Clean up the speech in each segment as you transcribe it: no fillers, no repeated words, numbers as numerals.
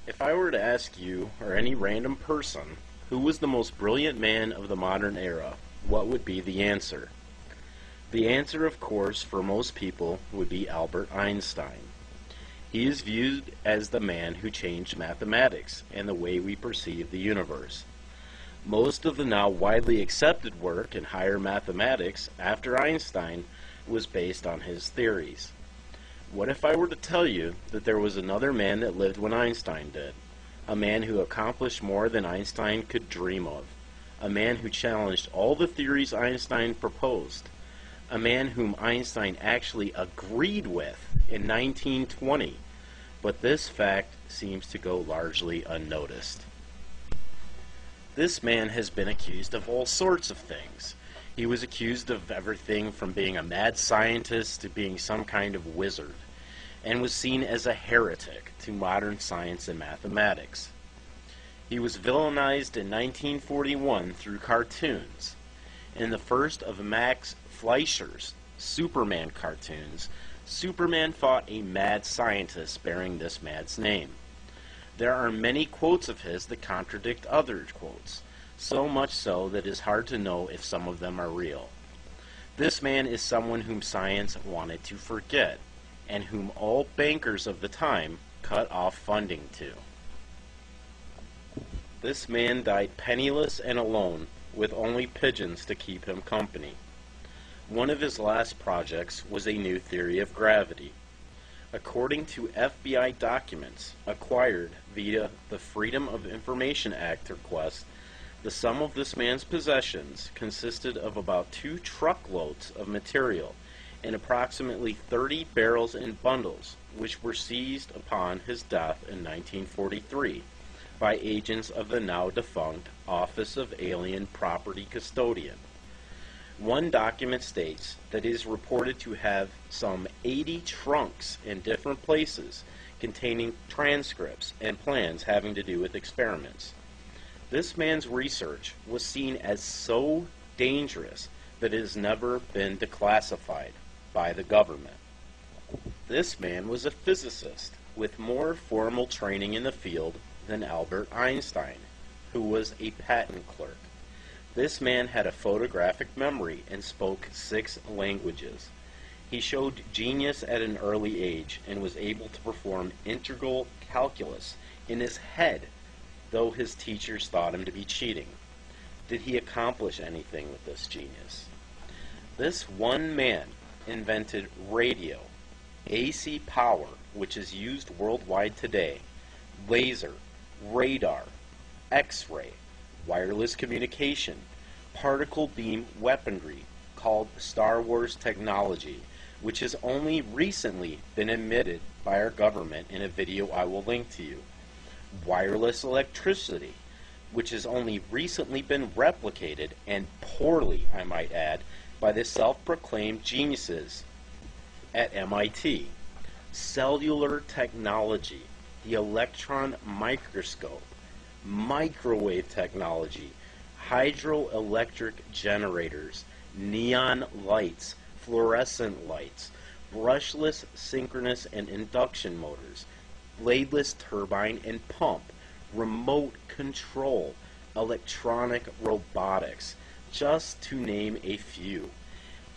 If I were to ask you, or any random person, who was the most brilliant man of the modern era, what would be the answer? The answer, of course, for most people would be Albert Einstein. He is viewed as the man who changed mathematics and the way we perceive the universe. Most of the now widely accepted work in higher mathematics after Einstein was based on his theories. What if I were to tell you that there was another man that lived when Einstein did? A man who accomplished more than Einstein could dream of. A man who challenged all the theories Einstein proposed. A man whom Einstein actually agreed with in 1920. But this fact seems to go largely unnoticed. This man has been accused of all sorts of things. He was accused of everything from being a mad scientist to being some kind of wizard, and was seen as a heretic to modern science and mathematics. He was villainized in 1941 through cartoons. In the first of Max Fleischer's Superman cartoons, Superman fought a mad scientist bearing this man's name. There are many quotes of his that contradict other quotes, so much so that it is hard to know if some of them are real. This man is someone whom science wanted to forget, and whom all bankers of the time cut off funding to. This man died penniless and alone, with only pigeons to keep him company. One of his last projects was a new theory of gravity. According to FBI documents acquired via the Freedom of Information Act request, the sum of this man's possessions consisted of about 2 truckloads of material and approximately 30 barrels and bundles, which were seized upon his death in 1943 by agents of the now defunct Office of Alien Property Custodian. One document states that it is reported to have some 80 trunks in different places containing transcripts and plans having to do with experiments. This man's research was seen as so dangerous that it has never been declassified by the government. This man was a physicist with more formal training in the field than Albert Einstein, who was a patent clerk. This man had a photographic memory and spoke 6 languages. He showed genius at an early age and was able to perform integral calculus in his head, though his teachers thought him to be cheating. Did he accomplish anything with this genius? This one man invented radio, AC power, which is used worldwide today, laser, radar, X-ray, wireless communication, particle beam weaponry called Star Wars technology, which has only recently been admitted by our government in a video I will link to you. Wireless electricity, which has only recently been replicated, and poorly, I might add, by the self-proclaimed geniuses at MIT. Cellular technology, the electron microscope, microwave technology, hydroelectric generators, neon lights, fluorescent lights, brushless synchronous and induction motors, bladeless turbine and pump, remote control, electronic robotics, just to name a few.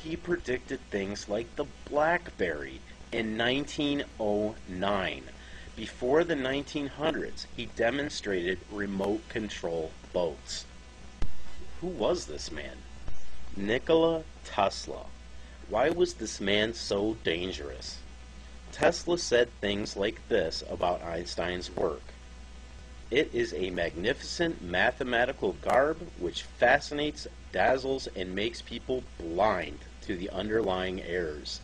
He predicted things like the BlackBerry in 1909. Before the 1900s, he demonstrated remote control boats. Who was this man? Nikola Tesla. Why was this man so dangerous? Tesla said things like this about Einstein's work. It is a magnificent mathematical garb which fascinates, dazzles, and makes people blind to the underlying errors.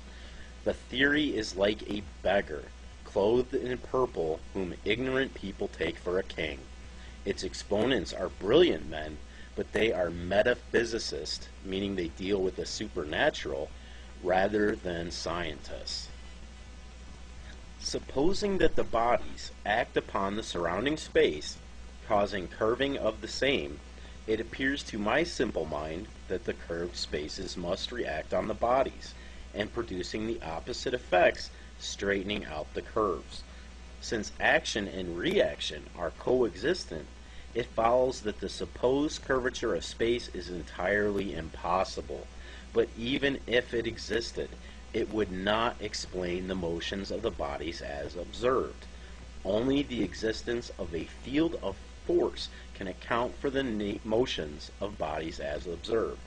The theory is like a beggar, clothed in purple, whom ignorant people take for a king. Its exponents are brilliant men, but they are metaphysicists, meaning they deal with the supernatural, rather than scientists. Supposing that the bodies act upon the surrounding space, causing curving of the same, it appears to my simple mind that the curved spaces must react on the bodies, and producing the opposite effects, straightening out the curves. Since action and reaction are coexistent, it follows that the supposed curvature of space is entirely impossible. But even if it existed, it would not explain the motions of the bodies as observed. Only the existence of a field of force can account for the motions of bodies as observed,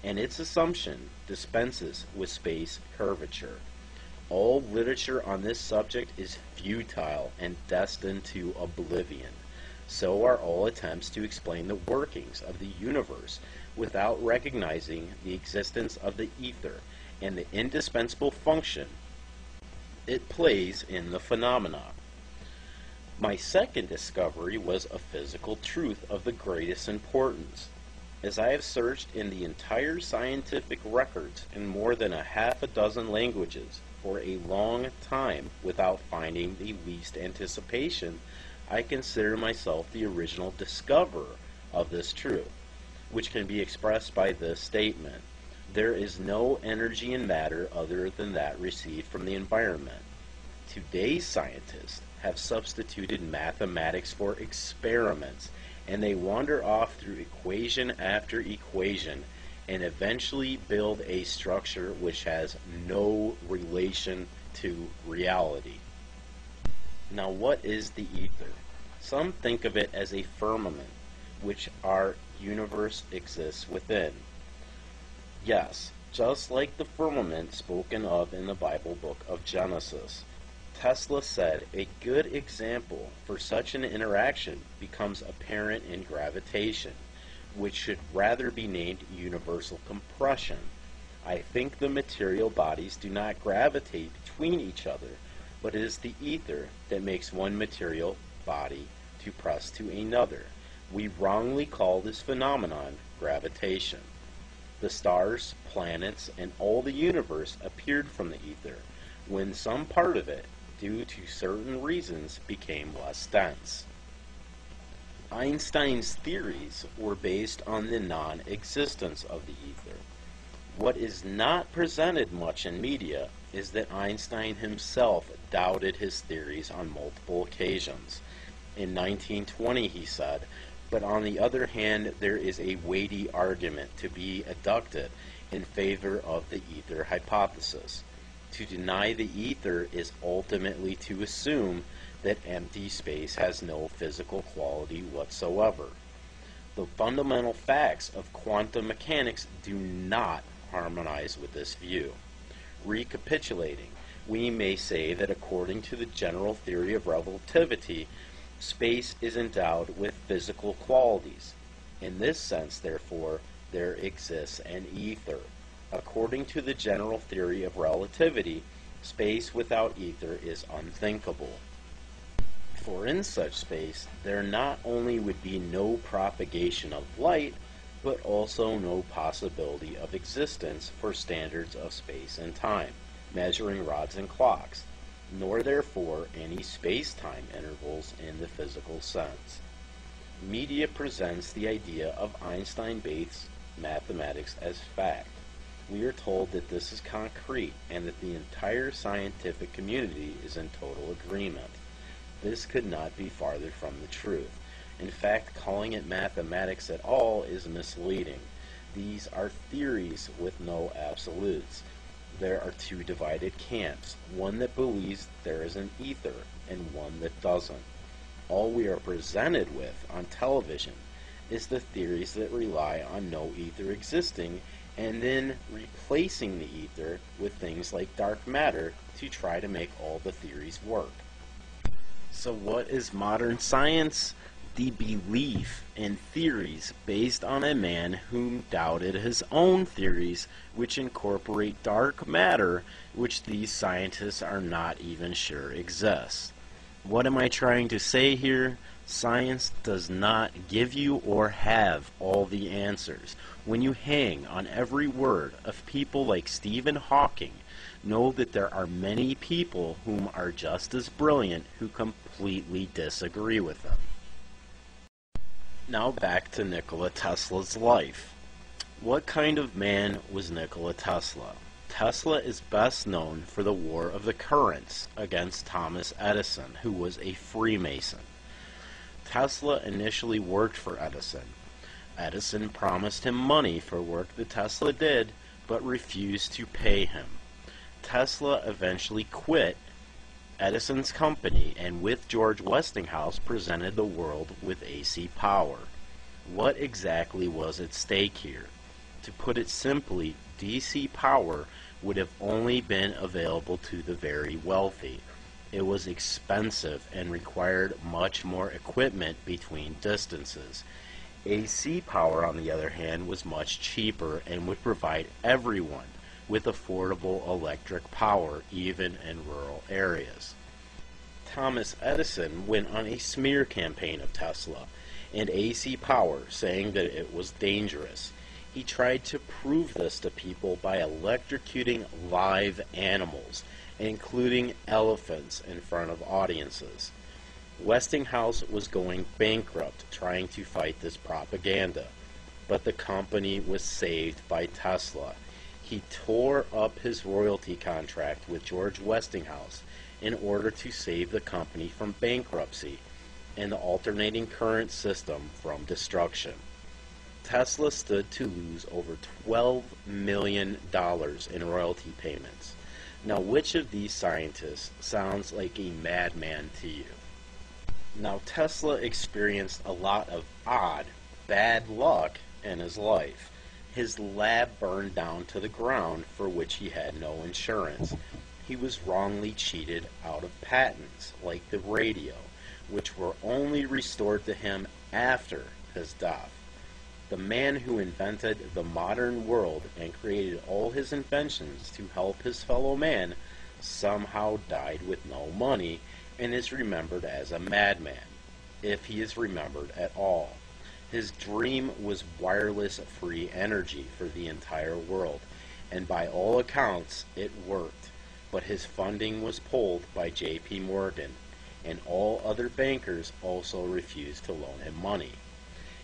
and its assumption dispenses with space curvature. All literature on this subject is futile and destined to oblivion. So are all attempts to explain the workings of the universe without recognizing the existence of the ether and the indispensable function it plays in the phenomena. My second discovery was a physical truth of the greatest importance. As I have searched in the entire scientific records in more than a half a dozen languages for a long time without finding the least anticipation, I consider myself the original discoverer of this truth, which can be expressed by this statement: there is no energy in matter other than that received from the environment. Today's scientists have substituted mathematics for experiments, and they wander off through equation after equation and eventually build a structure which has no relation to reality. Now, what is the ether? Some think of it as a firmament, which our universe exists within. Yes, just like the firmament spoken of in the Bible book of Genesis. Tesla said a good example for such an interaction becomes apparent in gravitation, which should rather be named universal compression. I think the material bodies do not gravitate between each other, but it is the ether that makes one material body to press to another. We wrongly call this phenomenon gravitation. The stars, planets, and all the universe appeared from the ether, when some part of it, due to certain reasons, became less dense. Einstein's theories were based on the non-existence of the ether. What is not presented much in media is that Einstein himself doubted his theories on multiple occasions. In 1920 he said, "But on the other hand, there is a weighty argument to be adduced in favor of the ether hypothesis. To deny the ether is ultimately to assume that empty space has no physical quality whatsoever. The fundamental facts of quantum mechanics do not harmonize with this view." Recapitulating, we may say that according to the general theory of relativity, space is endowed with physical qualities. In this sense, therefore, there exists an ether. According to the general theory of relativity, space without ether is unthinkable. For in such space, there not only would be no propagation of light, but also no possibility of existence for standards of space and time, measuring rods and clocks, nor therefore any space-time intervals in the physical sense. Media presents the idea of Einstein-based mathematics as fact. We are told that this is concrete and that the entire scientific community is in total agreement. This could not be farther from the truth. In fact, calling it mathematics at all is misleading. These are theories with no absolutes. There are two divided camps, one that believes there is an ether and one that doesn't. All we are presented with on television is the theories that rely on no ether existing and then replacing the ether with things like dark matter to try to make all the theories work. So what is modern science? The belief in theories based on a man whom doubted his own theories, which incorporate dark matter, which these scientists are not even sure exists. What am I trying to say here? Science does not give you or have all the answers. When you hang on every word of people like Stephen Hawking, know that there are many people whom are just as brilliant who completely disagree with them. Now back to Nikola Tesla's life. What kind of man was Nikola Tesla? Tesla is best known for the War of the Currents against Thomas Edison, who was a Freemason. Tesla initially worked for Edison. Edison promised him money for work that Tesla did, but refused to pay him. Tesla eventually quit Edison's company and with George Westinghouse presented the world with AC power. What exactly was at stake here? To put it simply, DC power would have only been available to the very wealthy. It was expensive and required much more equipment between distances. AC power, on the other hand, was much cheaper and would provide everyone with affordable electric power, even in rural areas. Thomas Edison went on a smear campaign of Tesla and AC power, saying that it was dangerous. He tried to prove this to people by electrocuting live animals, including elephants, in front of audiences. Westinghouse was going bankrupt trying to fight this propaganda, but the company was saved by Tesla. He tore up his royalty contract with George Westinghouse in order to save the company from bankruptcy and the alternating current system from destruction. Tesla stood to lose over $12 million in royalty payments. Now, which of these scientists sounds like a madman to you? Now, Tesla experienced a lot of odd, bad luck in his life. His lab burned down to the ground, for which he had no insurance. He was wrongly cheated out of patents, like the radio, which were only restored to him after his death. The man who invented the modern world and created all his inventions to help his fellow man somehow died with no money and is remembered as a madman, if he is remembered at all. His dream was wireless free energy for the entire world, and by all accounts it worked, but his funding was pulled by J.P. Morgan, and all other bankers also refused to loan him money.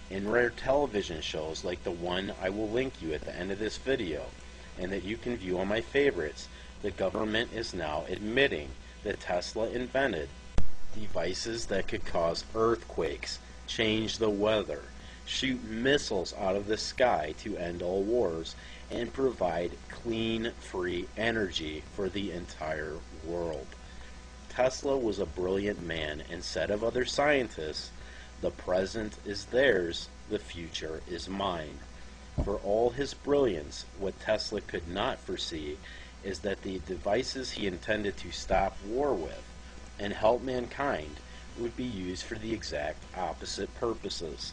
In rare television shows like the one I will link you at the end of this video, and that you can view on my favorites, the government is now admitting that Tesla invented devices that could cause earthquakes, change the weather, shoot missiles out of the sky to end all wars, and provide clean, free energy for the entire world. Tesla was a brilliant man and said of other scientists, "The present is theirs, the future is mine." For all his brilliance, what Tesla could not foresee is that the devices he intended to stop war with and help mankind would be used for the exact opposite purposes.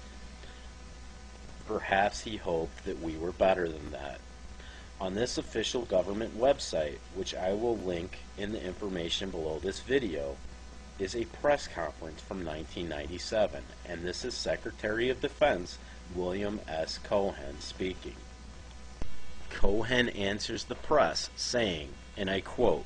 Perhaps he hoped that we were better than that. On this official government website, which I will link in the information below this video, is a press conference from 1997, and this is Secretary of Defense William S. Cohen speaking. Cohen answers the press saying, and I quote,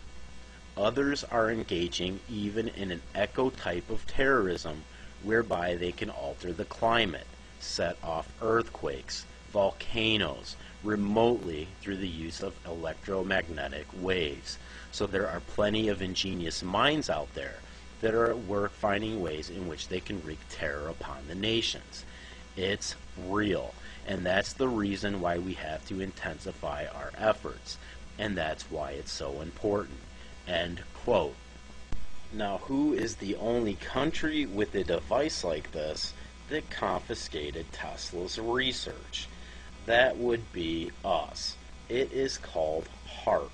"Others are engaging even in an echo type of terrorism whereby they can alter the climate, set off earthquakes, volcanoes, remotely through the use of electromagnetic waves. So there are plenty of ingenious minds out there that are at work finding ways in which they can wreak terror upon the nations. It's real, and that's the reason why we have to intensify our efforts, and that's why it's so important." End quote. Now, who is the only country with a device like this that confiscated Tesla's research? That would be us. It is called HAARP.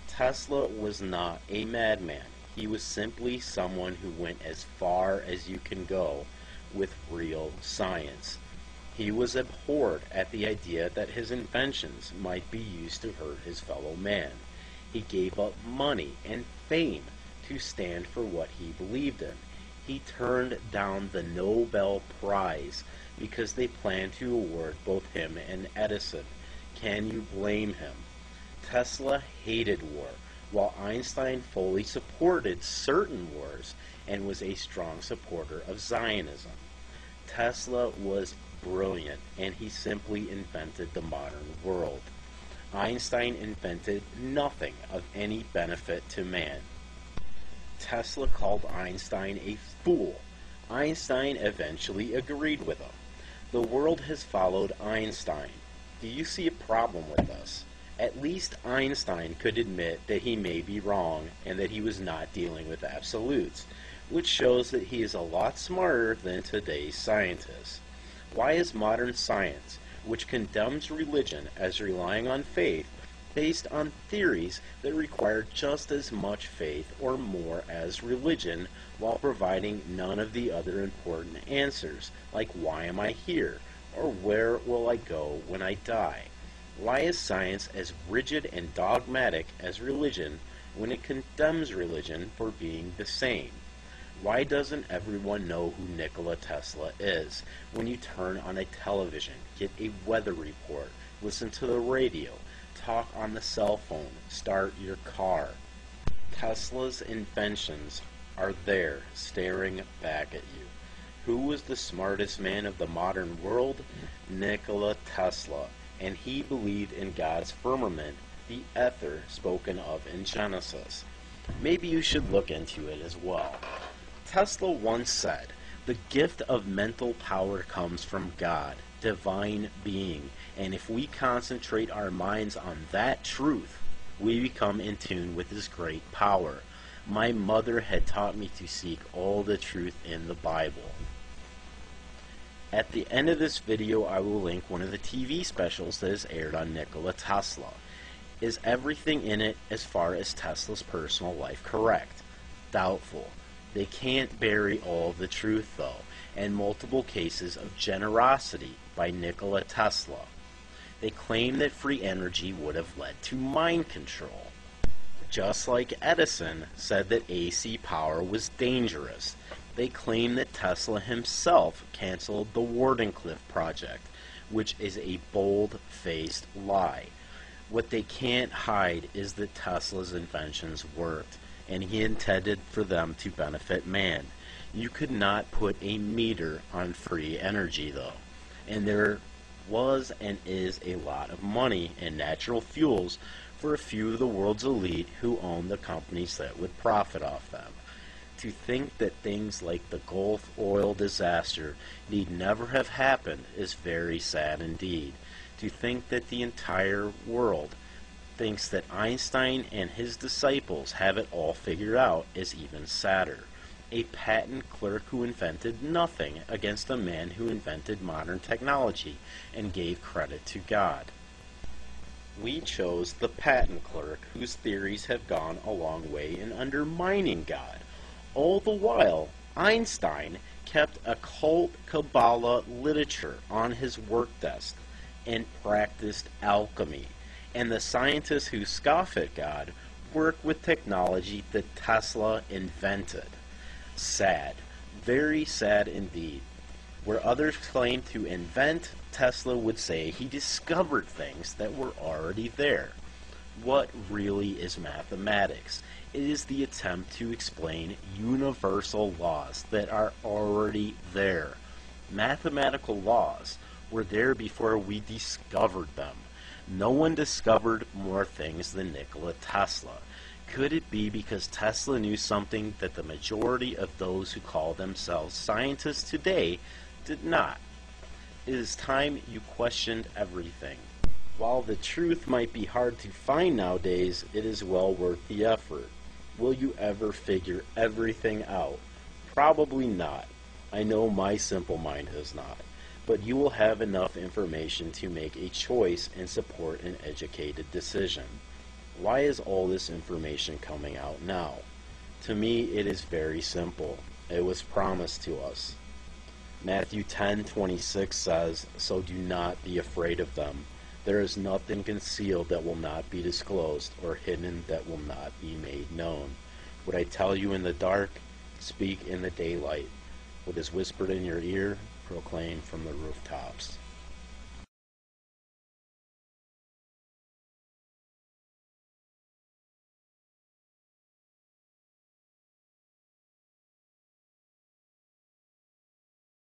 Tesla was not a madman. He was simply someone who went as far as you can go with real science. He was abhorred at the idea that his inventions might be used to hurt his fellow man. He gave up money and fame to stand for what he believed in. He turned down the Nobel Prize because they planned to award both him and Edison. Can you blame him? Tesla hated war, while Einstein fully supported certain wars and was a strong supporter of Zionism. Tesla was brilliant, and he simply invented the modern world. Einstein invented nothing of any benefit to man. Tesla called Einstein a fool. Einstein eventually agreed with him. The world has followed Einstein. Do you see a problem with this? At least Einstein could admit that he may be wrong and that he was not dealing with absolutes, which shows that he is a lot smarter than today's scientists. Why is modern science, which condemns religion as relying on faith, based on theories that require just as much faith or more as religion, while providing none of the other important answers, like why am I here, or where will I go when I die? Why is science as rigid and dogmatic as religion when it condemns religion for being the same? Why doesn't everyone know who Nikola Tesla is when you turn on a television, get a weather report, listen to the radio, talk on the cell phone, start your car? Tesla's inventions are there, staring back at you. Who was the smartest man of the modern world? Nikola Tesla, and he believed in God's firmament, the ether spoken of in Genesis. Maybe you should look into it as well. Tesla once said, "The gift of mental power comes from God, divine being, and if we concentrate our minds on that truth, we become in tune with His great power. My mother had taught me to seek all the truth in the Bible." At the end of this video, I will link one of the TV specials that is aired on Nikola Tesla. Is everything in it, as far as Tesla's personal life, correct? Doubtful. They can't bury all the truth, though, and multiple cases of generosity by Nikola Tesla. They claim that free energy would have led to mind control. Just like Edison said that AC power was dangerous, they claim that Tesla himself canceled the Wardenclyffe project, which is a bold-faced lie. What they can't hide is that Tesla's inventions worked, and he intended for them to benefit man. You could not put a meter on free energy, though, and there was and is a lot of money in natural fuels for a few of the world's elite who own the companies that would profit off them. To think that things like the Gulf oil disaster need never have happened is very sad indeed. To think that the entire world thinks that Einstein and his disciples have it all figured out is even sadder. A patent clerk who invented nothing against a man who invented modern technology and gave credit to God. We chose the patent clerk whose theories have gone a long way in undermining God. All the while, Einstein kept occult Kabbalah literature on his work desk and practiced alchemy. And the scientists who scoff at God work with technology that Tesla invented. Sad. Very sad indeed. Where others claim to invent, Tesla would say he discovered things that were already there. What really is mathematics? It is the attempt to explain universal laws that are already there. Mathematical laws were there before we discovered them. No one discovered more things than Nikola Tesla. Could it be because Tesla knew something that the majority of those who call themselves scientists today did not? It is time you questioned everything. While the truth might be hard to find nowadays, it is well worth the effort. Will you ever figure everything out? Probably not. I know my simple mind has not. But you will have enough information to make a choice and support an educated decision. Why is all this information coming out now? To me, it is very simple. It was promised to us. Matthew 10:26 says, "So do not be afraid of them. There is nothing concealed that will not be disclosed, or hidden that will not be made known. What I tell you in the dark, speak in the daylight. What is whispered in your ear, proclaim from the rooftops."